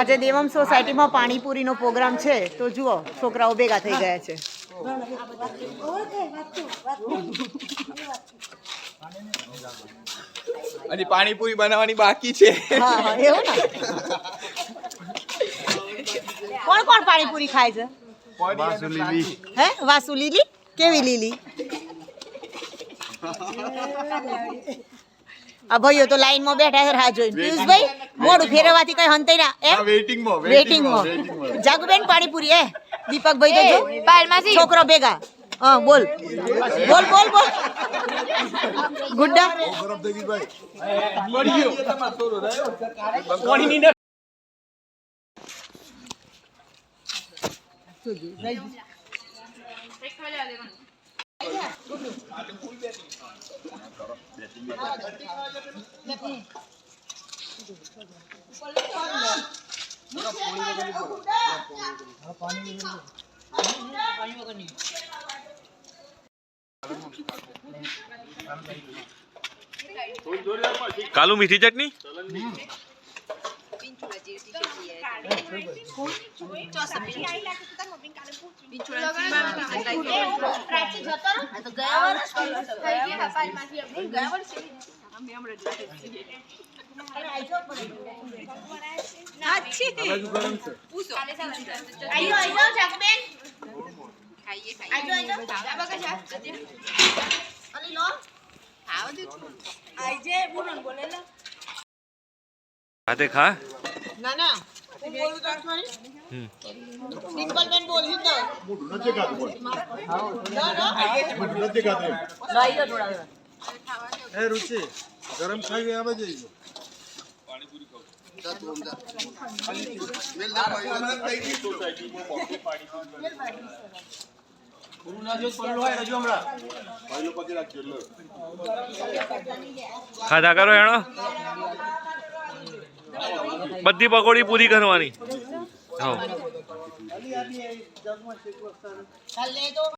આજે દેવમ સોસાયટીમાં પાણીપુરીનો પ્રોગ્રામ છે તો જુઓ છોકરાઓ ભેગા થઈ ગયા છે. અને પાણીપુરી બનાવવાની બાકી છે. હા હા એવું ને. કોણ કોણ પાણીપુરી ખાય છે? હે વાસુ લીલી કેવી લીલી? આ ભાઈઓ તો લાઈનમાં બેઠા છે રાહ જોઈને. પિયુષભાઈ મોડું ફેરવવાથી કઈ હંતાઈ ના એમ વેટિંગમાં. જાગુબેન પાણીપુરી હે દીપકભાઈ તો જો છોકરો ભેગા. હા બોલ બોલ બોલ બોલ ગુડ્ડા कालू मीठी चटनी खाते खा ના ના હું બોલું તો અઠવાડી સિમ્પલ બેન બોલ હિંદો નથી ખાતું ના ના નથી ખાતું લાઈઓ થોડા એ રુચિ ગરમ ખાવી આવે જઈજો खाधा करो हेणो बधी पकोड़ी पूरी करवानी। हाँ ચાલ લે તો